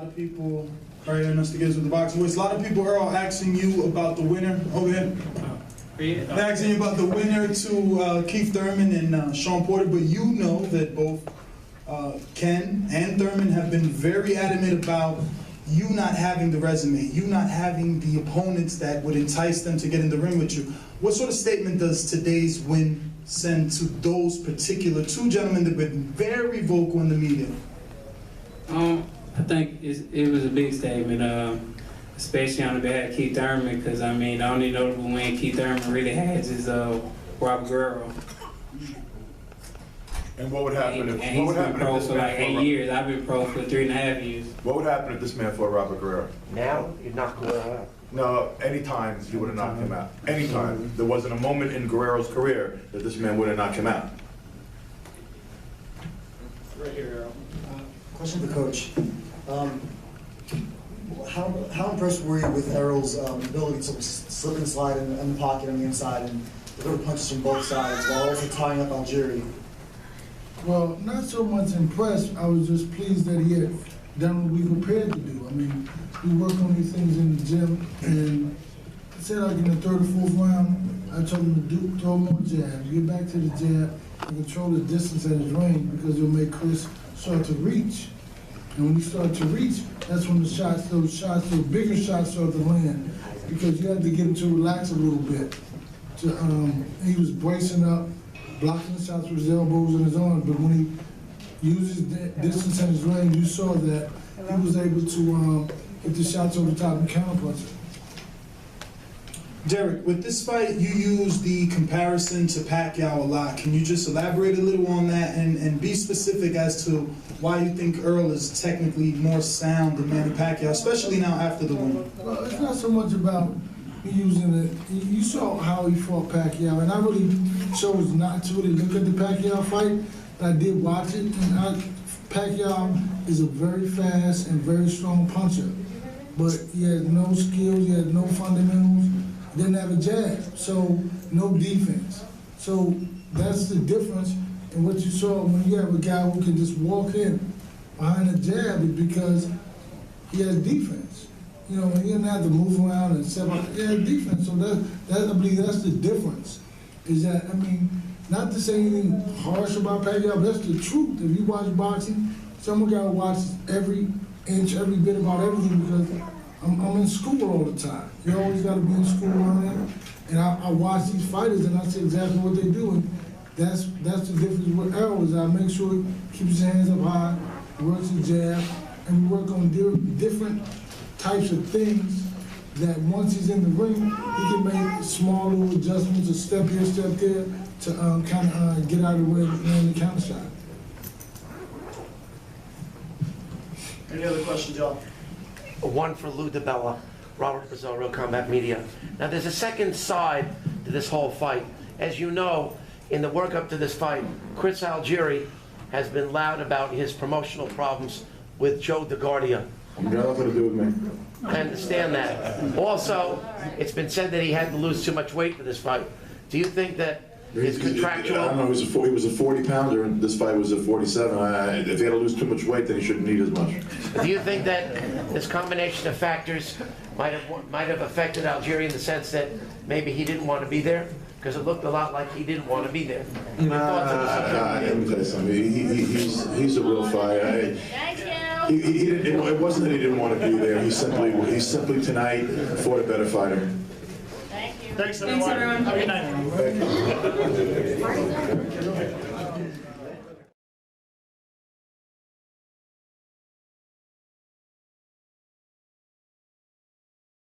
lot of people, right here, Mr. Gibbs with the boxing voice. A lot of people are asking you about the winner over here. They're asking you about the winner to Keith Thurman and Sean Porter, but you know that both Ken and Thurman have been very adamant about you not having the resume, you not having the opponents that would entice them to get in the ring with you. What sort of statement does today's win send to those particular two gentlemen that have been very vocal in the media? I think it was a big statement, especially on the behalf of Keith Thurman, because I mean, the only notable win Keith Thurman really has is Robert Guerrero. And what would happen if he's been pro for like 8 years. I've been pro for 3.5 years. What would happen if this man fought Robert Guerrero? Now you'd knock Guerrero out. No, anytime you would have knocked him out. Anytime. There wasn't a moment in Guerrero's career that this man would have knocked him out. Right here, Errol. Question for Coach. How impressed were you with Errol's ability to slip and slide in the pocket on the inside and deliver punches from both sides while also tying up Algieri? Well, not so much impressed. I was just pleased that he had done what we prepared to do. I mean, we work on these things in the gym, and I said like in the third or fourth round, I told him to throw more jabs, get back to the jab, and control the distance at his range because it'll make Chris start to reach. And when you start to reach, that's when those bigger shots start to land, because you have to get him to relax a little bit. He was bracing up, blocking the shots with his elbows and his arms, but when he uses the distance and his range, you saw that he was able to hit the shots over the top and counterpunch it. Derek, with this fight, you use the comparison to Pacquiao a lot. Can you just elaborate a little on that and be specific as to why you think Errol is technically more sound than Manny Pacquiao, especially now after the win? Well, it's not so much about using it. You saw how he fought Pacquiao, and I really chose not to really look at the Pacquiao fight, but I did watch it, and Pacquiao is a very fast and very strong puncher, but he has no skills, he has no fundamentals, he didn't have a jab, so no defense. So that's the difference in what you saw when you have a guy who can just walk in behind a jab, is because he has defense. You know, he didn't have to move around and step up. He had defense, so I believe that's the difference. Is that, I mean, not to say anything harsh about Pacquiao, but that's the truth. If you watch boxing, someone got to watch every inch, every bit about everything, because I'm in school all the time. You always got to be in school learning. And I watch these fighters and I see exactly what they do. And that's the difference with Errol, is I make sure he keeps his hands up high, works his jab, and we work on different types of things that once he's in the ring, he can make small little adjustments, a step here, step there, to kind of get out of the way and land the counter shot. Any other questions, y'all? One for Lou DiBella, Robert Brazil, Real Combat Media. Now there's a second side to this whole fight. As you know, in the work up to this fight, Chris Algieri has been loud about his promotional problems with Joe DeGuardia. You got nothing to do with me. I understand that. Also, it's been said that he had to lose too much weight for this fight. Do you think that his contractual... I don't know, he was a 40-pounder, and this fight was a 47. If he had to lose too much weight, then he shouldn't eat as much. Do you think that this combination of factors might have affected Algieri in the sense that maybe he didn't want to be there? Because it looked a lot like he didn't want to be there. Let me tell you something. He's a real fighter. It wasn't that he didn't want to be there. He simply tonight fought a better fighter. Thanks, everyone. Have a good night. Thank you.